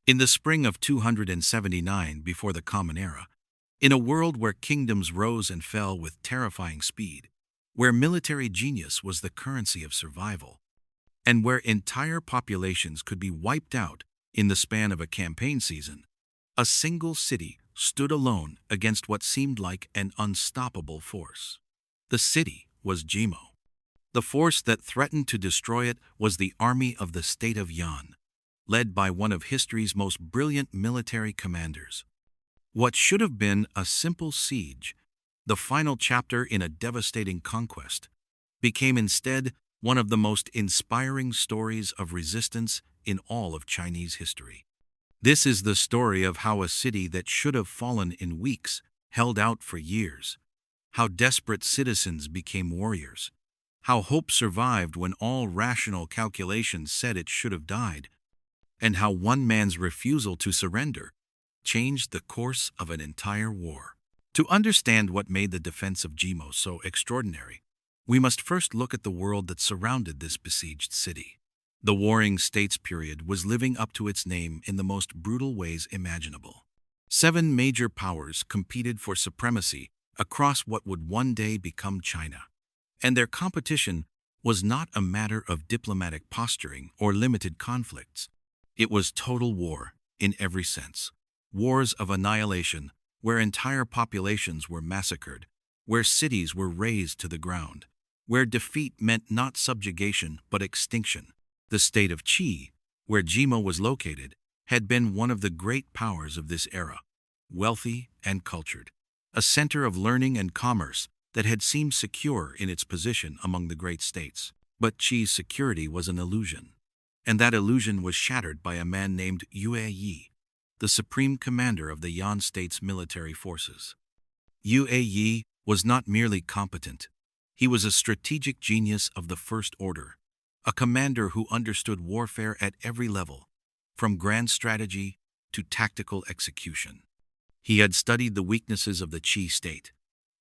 In the spring of 279 before the Common Era, in a world where kingdoms rose and fell with terrifying speed, where military genius was the currency of survival, and where entire populations could be wiped out in the span of a campaign season, a single city stood alone against what seemed like an unstoppable force. The city was Jimo. The force that threatened to destroy it was the army of the state of Yan, led by one of history's most brilliant military commanders. What should have been a simple siege, the final chapter in a devastating conquest, became instead one of the most inspiring stories of resistance in all of Chinese history. This is the story of how a city that should have fallen in weeks held out for years, how desperate citizens became warriors, how hope survived when all rational calculations said it should have died, and how one man's refusal to surrender changed the course of an entire war. To understand what made the defense of Jimo so extraordinary, we must first look at the world that surrounded this besieged city. The Warring States period was living up to its name in the most brutal ways imaginable. 7 major powers competed for supremacy across what would one day become China, and their competition was not a matter of diplomatic posturing or limited conflicts. It was total war in every sense. Wars of annihilation, where entire populations were massacred, where cities were razed to the ground, where defeat meant not subjugation but extinction. The state of Qi, where Jimo was located, had been one of the great powers of this era, wealthy and cultured, a center of learning and commerce that had seemed secure in its position among the great states. But Qi's security was an illusion, and that illusion was shattered by a man named Yue Yi, the supreme commander of the Yan state's military forces. Yue Yi was not merely competent. He was a strategic genius of the first order, a commander who understood warfare at every level, from grand strategy to tactical execution. He had studied the weaknesses of the Qi state,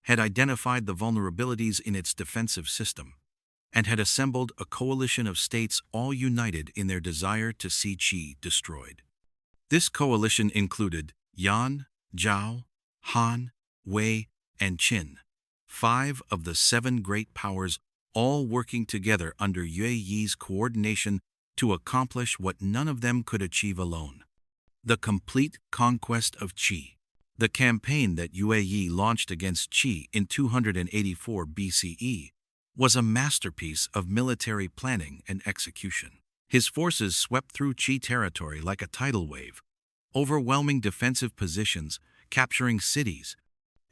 had identified the vulnerabilities in its defensive system, and had assembled a coalition of states all united in their desire to see Qi destroyed. This coalition included Yan, Zhao, Han, Wei, and Qin, 5 of the 7 great powers, all working together under Yue Yi's coordination to accomplish what none of them could achieve alone: the complete conquest of Qi. The campaign that Yue Yi launched against Qi in 284 BCE was a masterpiece of military planning and execution. His forces swept through Qi territory like a tidal wave, overwhelming defensive positions, capturing cities,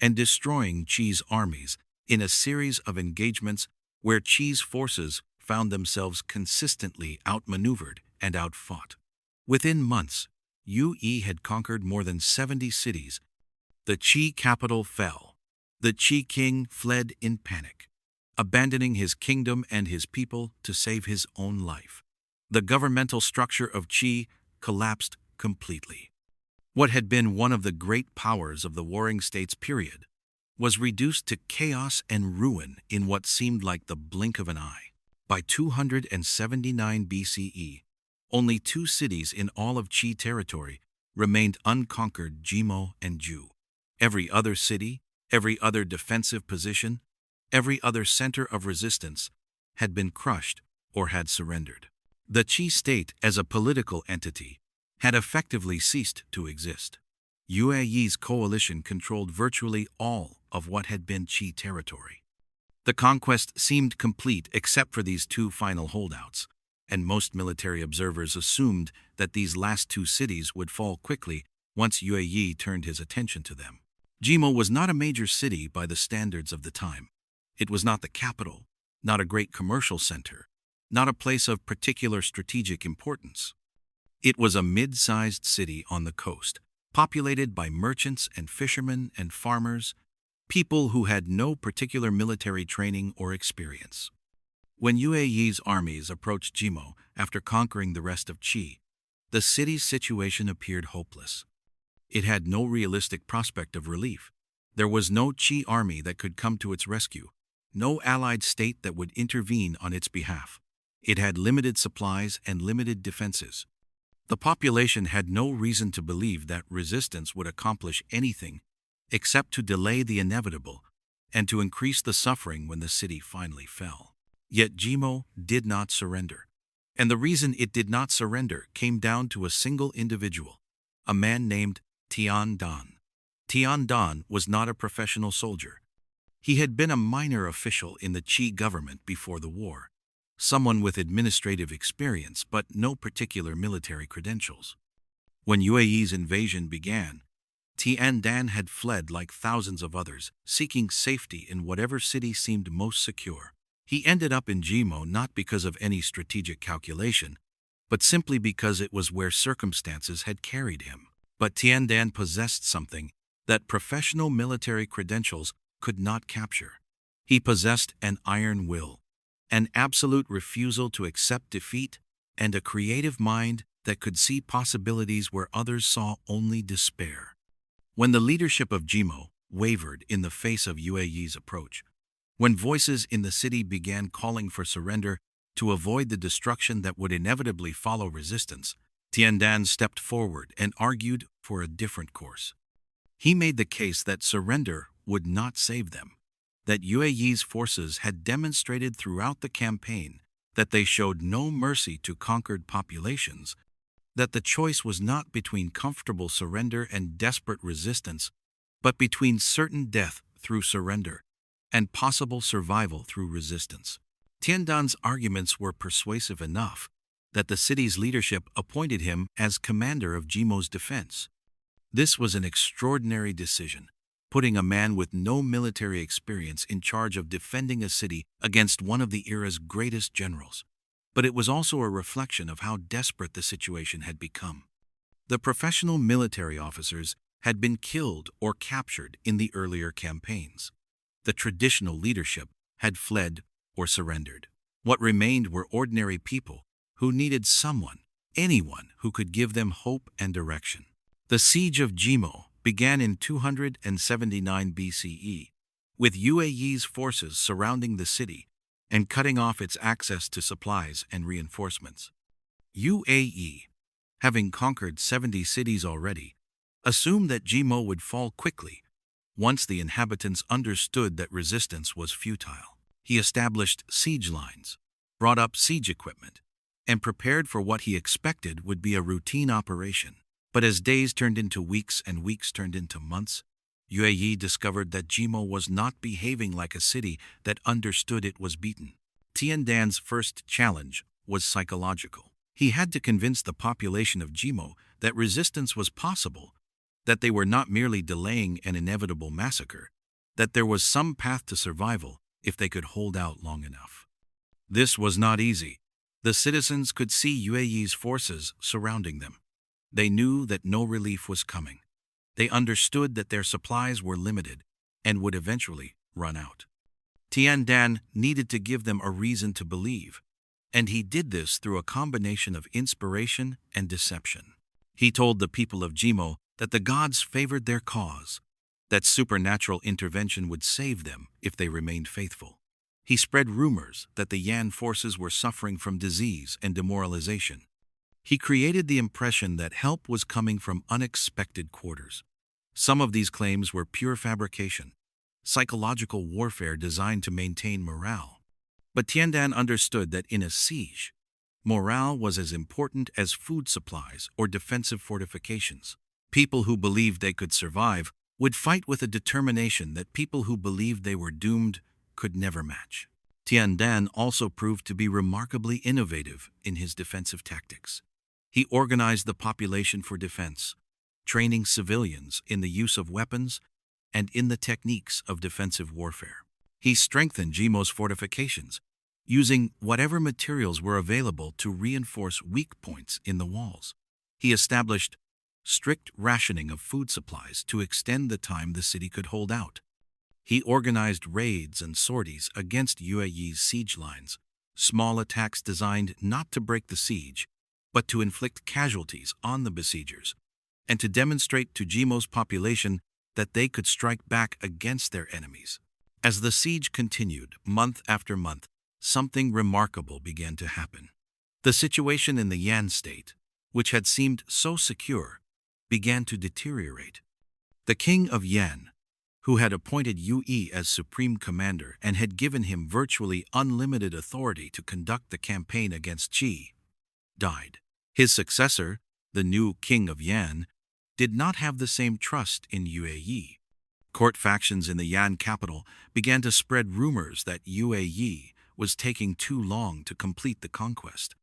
and destroying Qi's armies in a series of engagements where Qi's forces found themselves consistently outmaneuvered and outfought. Within months, Yue Yi had conquered more than 70 cities. The Qi capital fell. The Qi king fled in panic, abandoning his kingdom and his people to save his own life. The governmental structure of Qi collapsed completely. What had been one of the great powers of the Warring States period was reduced to chaos and ruin in what seemed like the blink of an eye. By 279 BCE, only 2 cities in all of Qi territory remained unconquered: Jimo and Zhu. Every other city, every other defensive position, every other center of resistance had been crushed or had surrendered. The Qi state as a political entity had effectively ceased to exist. Yue Yi's coalition controlled virtually all of what had been Qi territory. The conquest seemed complete except for these 2 final holdouts, and most military observers assumed that these last 2 cities would fall quickly once Yue Yi turned his attention to them. Jimo was not a major city by the standards of the time. It was not the capital, not a great commercial center, not a place of particular strategic importance. It was a mid-sized city on the coast, populated by merchants and fishermen and farmers, people who had no particular military training or experience. When Yue Yi's armies approached Jimo after conquering the rest of Qi, the city's situation appeared hopeless. It had no realistic prospect of relief. There was no Qi army that could come to its rescue, no allied state that would intervene on its behalf. It had limited supplies and limited defenses. The population had no reason to believe that resistance would accomplish anything except to delay the inevitable and to increase the suffering when the city finally fell. Yet Jimo did not surrender. And the reason it did not surrender came down to a single individual, a man named Tian Dan. Tian Dan was not a professional soldier. He had been a minor official in the Qi government before the war, someone with administrative experience but no particular military credentials. When UAE's invasion began, Tian Dan had fled like thousands of others, seeking safety in whatever city seemed most secure. He ended up in Jimo not because of any strategic calculation, but simply because it was where circumstances had carried him. But Tian Dan possessed something that professional military credentials could not capture. He possessed an iron will, an absolute refusal to accept defeat, and a creative mind that could see possibilities where others saw only despair. When the leadership of Jimo wavered in the face of UAE's approach, when voices in the city began calling for surrender to avoid the destruction that would inevitably follow resistance, Tian Dan stepped forward and argued for a different course. He made the case that surrender would not save them, that UAE's forces had demonstrated throughout the campaign that they showed no mercy to conquered populations, that the choice was not between comfortable surrender and desperate resistance, but between certain death through surrender and possible survival through resistance. Tian Dan's arguments were persuasive enough that the city's leadership appointed him as commander of Jimo's defense. This was an extraordinary decision, putting a man with no military experience in charge of defending a city against one of the era's greatest generals. But it was also a reflection of how desperate the situation had become. The professional military officers had been killed or captured in the earlier campaigns. The traditional leadership had fled or surrendered. What remained were ordinary people who needed someone, anyone who could give them hope and direction. The siege of Jimo began in 279 BCE, with UAE's forces surrounding the city and cutting off its access to supplies and reinforcements. UAE, having conquered 70 cities already, assumed that Jimo would fall quickly once the inhabitants understood that resistance was futile. He established siege lines, brought up siege equipment, and prepared for what he expected would be a routine operation. But as days turned into weeks and weeks turned into months, UAE discovered that Jimo was not behaving like a city that understood it was beaten. Tian Dan's first challenge was psychological. He had to convince the population of Jimo that resistance was possible, that they were not merely delaying an inevitable massacre, that there was some path to survival if they could hold out long enough. This was not easy. The citizens could see UAE's forces surrounding them. They knew that no relief was coming. They understood that their supplies were limited and would eventually run out. Tian Dan needed to give them a reason to believe, and he did this through a combination of inspiration and deception. He told the people of Jimo that the gods favored their cause, that supernatural intervention would save them if they remained faithful. He spread rumors that the Yan forces were suffering from disease and demoralization. He created the impression that help was coming from unexpected quarters. Some of these claims were pure fabrication, psychological warfare designed to maintain morale. But Tian Dan understood that in a siege, morale was as important as food supplies or defensive fortifications. People who believed they could survive would fight with a determination that people who believed they were doomed could never match. Tian Dan also proved to be remarkably innovative in his defensive tactics. He organized the population for defense, training civilians in the use of weapons and in the techniques of defensive warfare. He strengthened Jimo's fortifications, using whatever materials were available to reinforce weak points in the walls. He established strict rationing of food supplies to extend the time the city could hold out. He organized raids and sorties against UAE's siege lines, small attacks designed not to break the siege, but to inflict casualties on the besiegers, and to demonstrate to Jimo's population that they could strike back against their enemies. As the siege continued, month after month, something remarkable began to happen. The situation in the Yan state, which had seemed so secure, began to deteriorate. The king of Yan, who had appointed Yue as supreme commander and had given him virtually unlimited authority to conduct the campaign against Qi, died. His successor, the new king of Yan, did not have the same trust in Yue. Court factions in the Yan capital began to spread rumors that Yue was taking too long to complete the conquest,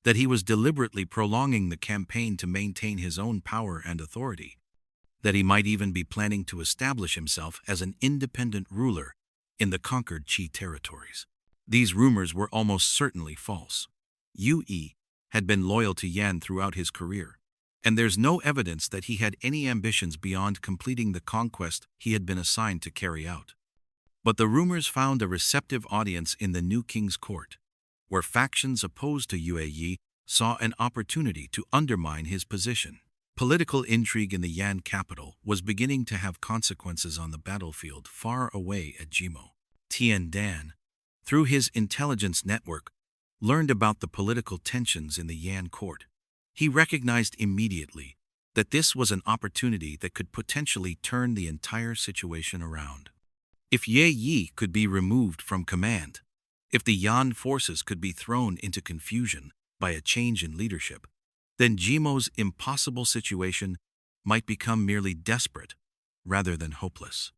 that he was deliberately prolonging the campaign to maintain his own power and authority, that he might even be planning to establish himself as an independent ruler in the conquered Qi territories. These rumors were almost certainly false. Yue had been loyal to Yan throughout his career, and there's no evidence that he had any ambitions beyond completing the conquest he had been assigned to carry out. But the rumors found a receptive audience in the new king's court, where factions opposed to Yue saw an opportunity to undermine his position. Political intrigue in the Yan capital was beginning to have consequences on the battlefield far away at Jimo. Tian Dan, through his intelligence network, learned about the political tensions in the Yan court. He recognized immediately that this was an opportunity that could potentially turn the entire situation around. If Yue could be removed from command, if the Yan forces could be thrown into confusion by a change in leadership, then Jimo's impossible situation might become merely desperate rather than hopeless.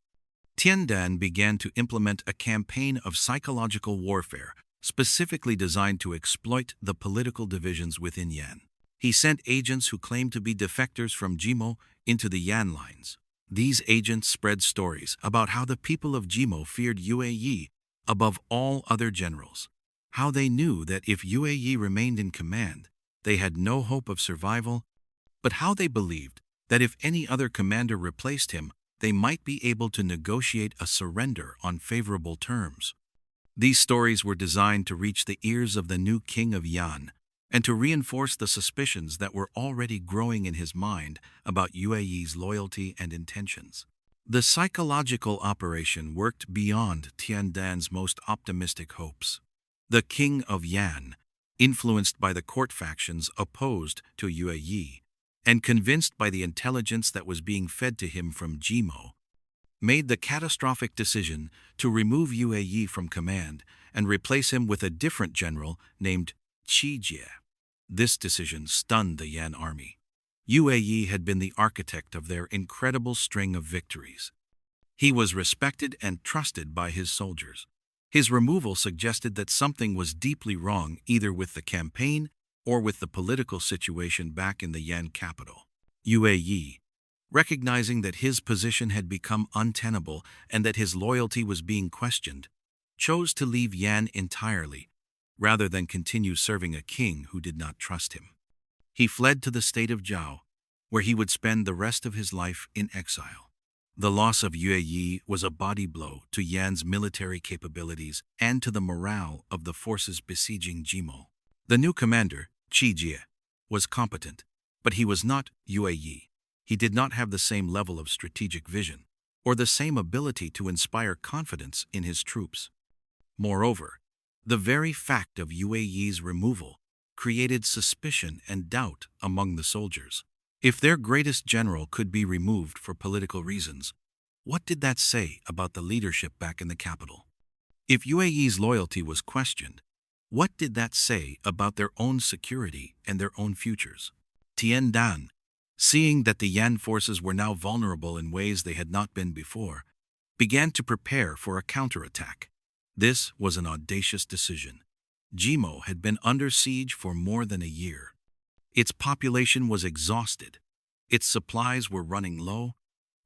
Tian Dan began to implement a campaign of psychological warfare specifically designed to exploit the political divisions within Yan. He sent agents who claimed to be defectors from Jimo into the Yan lines. These agents spread stories about how the people of Jimo feared Yue above all other generals, how they knew that if Yue remained in command, they had no hope of survival, but how they believed that if any other commander replaced him, they might be able to negotiate a surrender on favorable terms. These stories were designed to reach the ears of the new king of Yan and to reinforce the suspicions that were already growing in his mind about Yue's loyalty and intentions. The psychological operation worked beyond Tian Dan's most optimistic hopes. The king of Yan, influenced by the court factions opposed to Yue and convinced by the intelligence that was being fed to him from Jimo, made the catastrophic decision to remove Yue from command and replace him with a different general named Qi. This decision stunned the Yan army. Yue had been the architect of their incredible string of victories. He was respected and trusted by his soldiers. His removal suggested that something was deeply wrong either with the campaign or with the political situation back in the Yan capital. Yue, recognizing that his position had become untenable and that his loyalty was being questioned, chose to leave Yan entirely, rather than continue serving a king who did not trust him. He fled to the state of Zhao, where he would spend the rest of his life in exile. The loss of Yue was a body blow to Yan's military capabilities and to the morale of the forces besieging Jimo. The new commander, Qi, was competent, but he was not Yue. He did not have the same level of strategic vision or the same ability to inspire confidence in his troops. Moreover, the very fact of Yue's removal created suspicion and doubt among the soldiers. If their greatest general could be removed for political reasons, what did that say about the leadership back in the capital? If Yue's loyalty was questioned, what did that say about their own security and their own futures? Tian Dan, seeing that the Yan forces were now vulnerable in ways they had not been before, began to prepare for a counterattack. This was an audacious decision. Jimo had been under siege for more than a year. Its population was exhausted, its supplies were running low,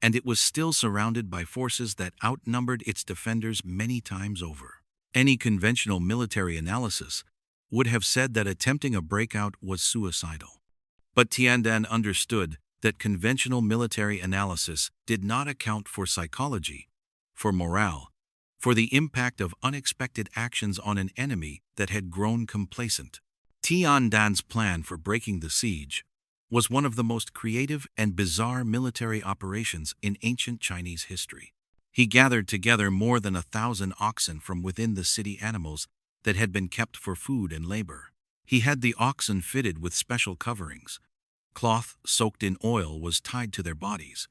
and it was still surrounded by forces that outnumbered its defenders many times over. Any conventional military analysis would have said that attempting a breakout was suicidal. But Tian Dan understood that conventional military analysis did not account for psychology, for morale, for the impact of unexpected actions on an enemy that had grown complacent. Tian Dan's plan for breaking the siege was one of the most creative and bizarre military operations in ancient Chinese history. He gathered together more than 1,000 oxen from within the city animals that had been kept for food and labor. He had the oxen fitted with special coverings, Cloth soaked in oil was tied to their bodies,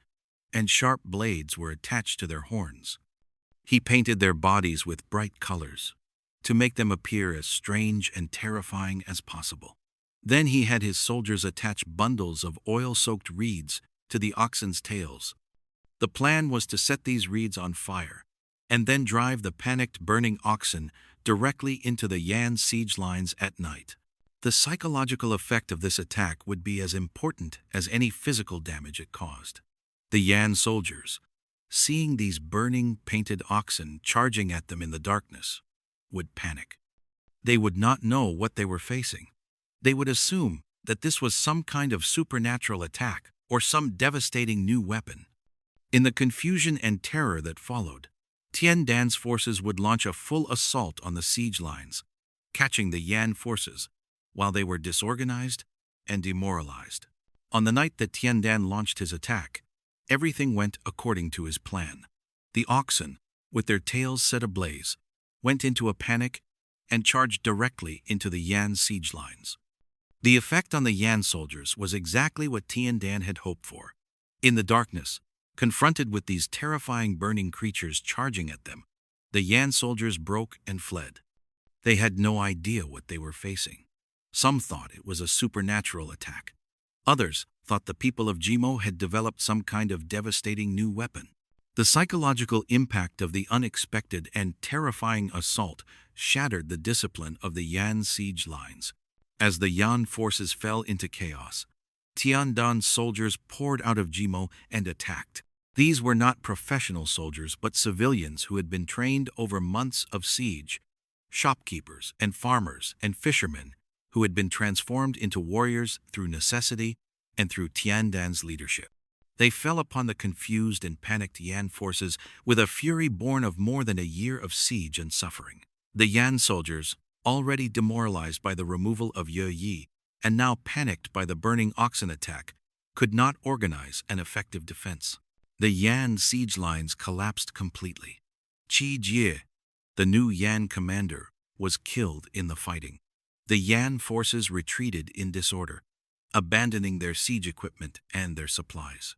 and sharp blades were attached to their horns. He painted their bodies with bright colors, to make them appear as strange and terrifying as possible. Then he had his soldiers attach bundles of oil-soaked reeds to the oxen's tails. The plan was to set these reeds on fire, and then drive the panicked, burning oxen directly into the Yan siege lines at night. The psychological effect of this attack would be as important as any physical damage it caused. The Yan soldiers, seeing these burning, painted oxen charging at them in the darkness, would panic. They would not know what they were facing. They would assume that this was some kind of supernatural attack or some devastating new weapon. In the confusion and terror that followed, Tian Dan's forces would launch a full assault on the siege lines, catching the Yan forces while they were disorganized and demoralized. On the night that Tian Dan launched his attack, everything went according to his plan. The oxen, with their tails set ablaze, went into a panic and charged directly into the Yan siege lines. The effect on the Yan soldiers was exactly what Tian Dan had hoped for. In the darkness, confronted with these terrifying burning creatures charging at them, the Yan soldiers broke and fled. They had no idea what they were facing. Some thought it was a supernatural attack. Others thought the people of Jimo had developed some kind of devastating new weapon. The psychological impact of the unexpected and terrifying assault shattered the discipline of the Yan siege lines. As the Yan forces fell into chaos, Tian Dan's soldiers poured out of Jimo and attacked. These were not professional soldiers but civilians who had been trained over months of siege, shopkeepers and farmers and fishermen who had been transformed into warriors through necessity and through Tian Dan's leadership. They fell upon the confused and panicked Yan forces with a fury born of more than a year of siege and suffering. The Yan soldiers, already demoralized by the removal of Ye Yi and now panicked by the burning oxen attack, could not organize an effective defense. The Yan siege lines collapsed completely. Qi Jie, the new Yan commander, was killed in the fighting. The Yan forces retreated in disorder, abandoning their siege equipment and their supplies.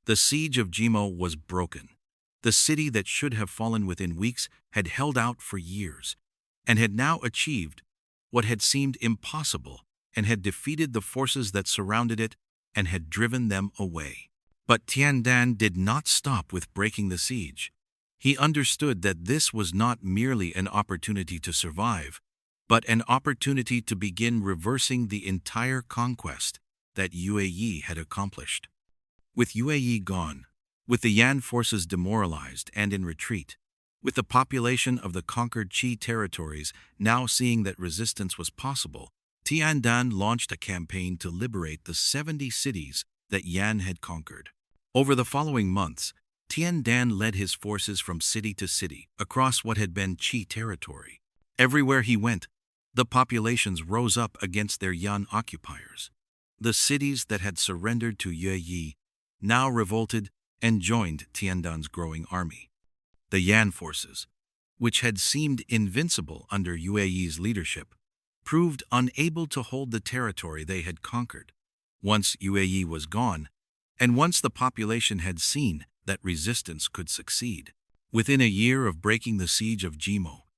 The siege of Jimo was broken. The city that should have fallen within weeks had held out for years, and had now achieved what had seemed impossible, and had defeated the forces that surrounded it and had driven them away. But Tian Dan did not stop with breaking the siege. He understood that this was not merely an opportunity to survive, but an opportunity to begin reversing the entire conquest that Yue Yi had accomplished. With Yue Yi gone, with the Yan forces demoralized and in retreat, with the population of the conquered Qi territories now seeing that resistance was possible, Tian Dan launched a campaign to liberate the 70 cities that Yan had conquered. Over the following months, Tian Dan led his forces from city to city across what had been Qi territory. Everywhere he went, the populations rose up against their Yan occupiers. The cities that had surrendered to Yue Yi now revolted and joined Tian Dan's growing army. The Yan forces, which had seemed invincible under Yue Yi's leadership, proved unable to hold the territory they had conquered. Once Yue Yi was gone, and once the population had seen that resistance could succeed, within a year of breaking the siege of Jimo,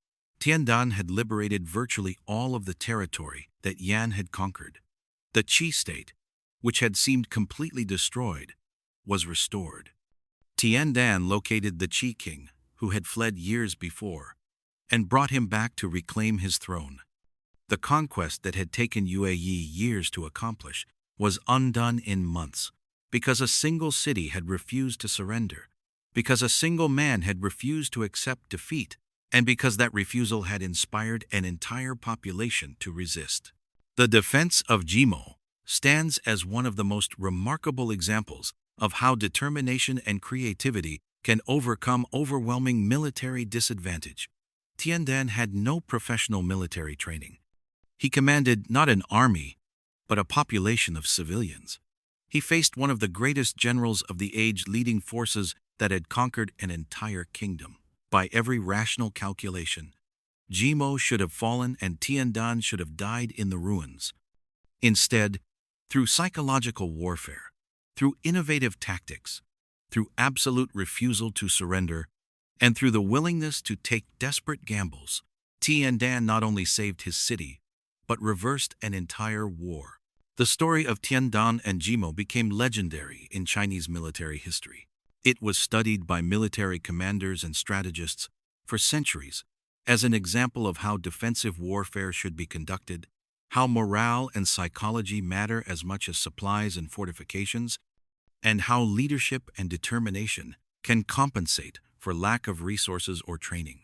Tian Dan had liberated virtually all of the territory that Yan had conquered. The Qi state, which had seemed completely destroyed, was restored. Tian Dan located the Qi king, who had fled years before, and brought him back to reclaim his throne. The conquest that had taken Yue Yi years to accomplish was undone in months, because a single city had refused to surrender, because a single man had refused to accept defeat, and because that refusal had inspired an entire population to resist. The Defense of Jimo stands as one of the most remarkable examples of how determination and creativity can overcome overwhelming military disadvantage. Tian Dan had no professional military training. He commanded not an army, but a population of civilians. He faced one of the greatest generals of the age leading forces that had conquered an entire kingdom. By every rational calculation, Jimo should have fallen and Tian Dan should have died in the ruins. Instead, Through psychological warfare, through innovative tactics, through absolute refusal to surrender, and through the willingness to take desperate gambles, Tian Dan not only saved his city, but reversed an entire war. The story of Tian Dan and Jimo became legendary in Chinese military history. It was studied by military commanders and strategists for centuries as an example of how defensive warfare should be conducted, how morale and psychology matter as much as supplies and fortifications, and how leadership and determination can compensate for lack of resources or training.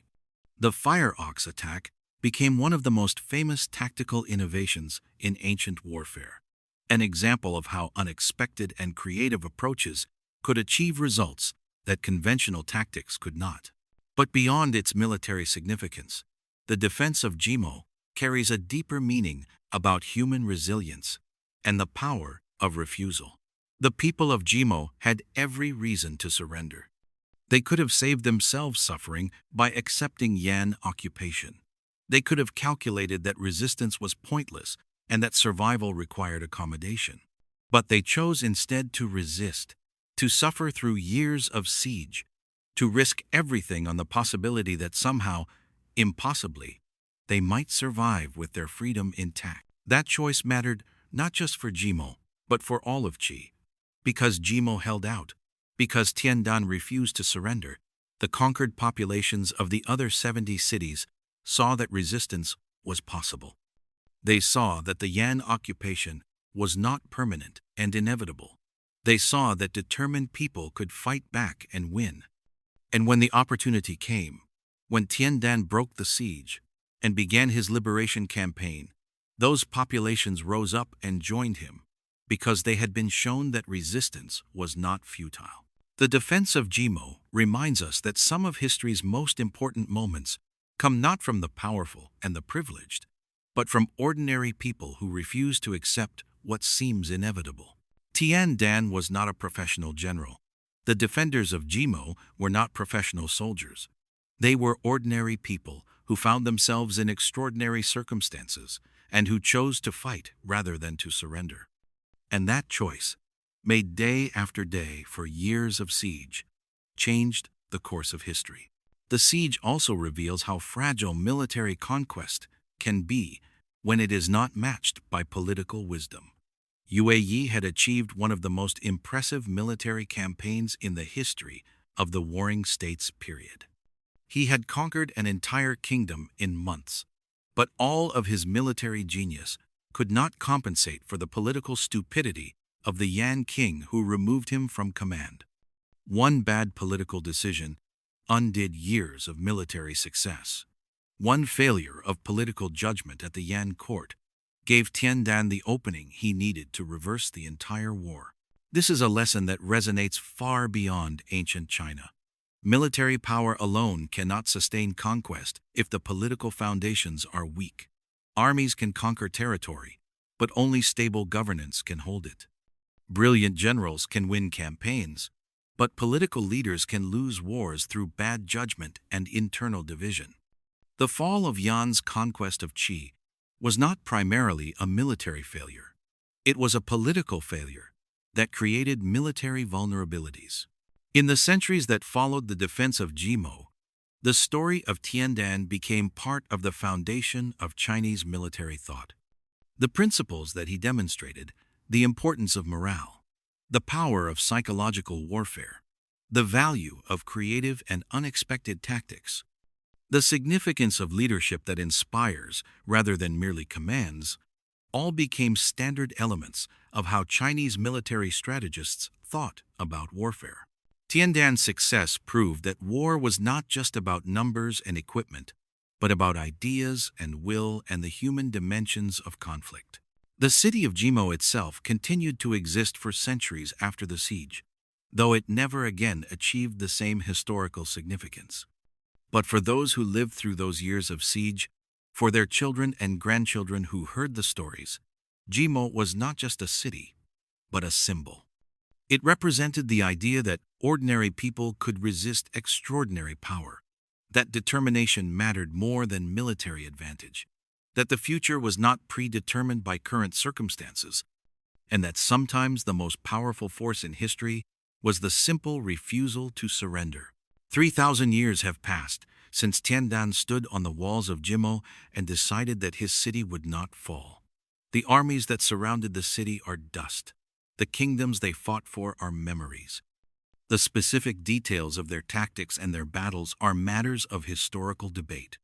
The fire ox attack became one of the most famous tactical innovations in ancient warfare, an example of how unexpected and creative approaches could achieve results that conventional tactics could not. But beyond its military significance, the Defense of Jimo carries a deeper meaning about human resilience and the power of refusal. The people of Jimo had every reason to surrender. They could have saved themselves suffering by accepting Yan occupation. They could have calculated that resistance was pointless and that survival required accommodation. But they chose instead to resist, to suffer through years of siege, to risk everything on the possibility that somehow, impossibly, they might survive with their freedom intact. That choice mattered not just for Jimo, but for all of Qi. Because Jimo held out, because Tian Dan refused to surrender, the conquered populations of the other 70 cities saw that resistance was possible. They saw that the Yan occupation was not permanent and inevitable. They saw that determined people could fight back and win. And when the opportunity came, when Tian Dan broke the siege and began his liberation campaign, those populations rose up and joined him because they had been shown that resistance was not futile. The Defense of Jimo reminds us that some of history's most important moments come not from the powerful and the privileged, but from ordinary people who refuse to accept what seems inevitable. Tian Dan was not a professional general. The defenders of Jimo were not professional soldiers. They were ordinary people who found themselves in extraordinary circumstances and who chose to fight rather than to surrender. And that choice, made day after day for years of siege, changed the course of history. The siege also reveals how fragile military conquest can be when it is not matched by political wisdom. Yue Yi had achieved one of the most impressive military campaigns in the history of the Warring States period. He had conquered an entire kingdom in months, but all of his military genius could not compensate for the political stupidity of the Yan king who removed him from command. One bad political decision undid years of military success. One failure of political judgment at the Yan court gave Tian Dan the opening he needed to reverse the entire war. This is a lesson that resonates far beyond ancient China. Military power alone cannot sustain conquest if the political foundations are weak. Armies can conquer territory, but only stable governance can hold it. Brilliant generals can win campaigns, but political leaders can lose wars through bad judgment and internal division. The fall of Yan's conquest of Qi was not primarily a military failure. It was a political failure that created military vulnerabilities. In the centuries that followed the Defense of Jimo, the story of Tian Dan became part of the foundation of Chinese military thought. The principles that he demonstrated, the importance of morale, the power of psychological warfare, the value of creative and unexpected tactics, the significance of leadership that inspires rather than merely commands, all became standard elements of how Chinese military strategists thought about warfare. Tian Dan's success proved that war was not just about numbers and equipment, but about ideas and will and the human dimensions of conflict. The city of Jimo itself continued to exist for centuries after the siege, though it never again achieved the same historical significance. But for those who lived through those years of siege, for their children and grandchildren who heard the stories, Jimo was not just a city, but a symbol. It represented the idea that ordinary people could resist extraordinary power, that determination mattered more than military advantage, that the future was not predetermined by current circumstances, and that sometimes the most powerful force in history was the simple refusal to surrender. 3,000 years have passed since Tian Dan stood on the walls of Jimo and decided that his city would not fall. The armies that surrounded the city are dust. The kingdoms they fought for are memories. The specific details of their tactics and their battles are matters of historical debate.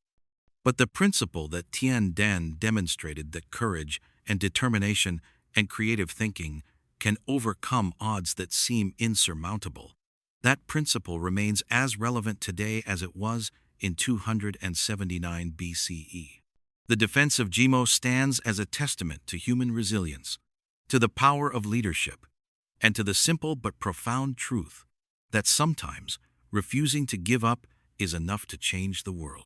But the principle that Tian Dan demonstrated, that courage and determination and creative thinking can overcome odds that seem insurmountable, that principle remains as relevant today as it was in 279 BCE. The Defense of Jimo stands as a testament to human resilience, to the power of leadership, and to the simple but profound truth that sometimes refusing to give up is enough to change the world.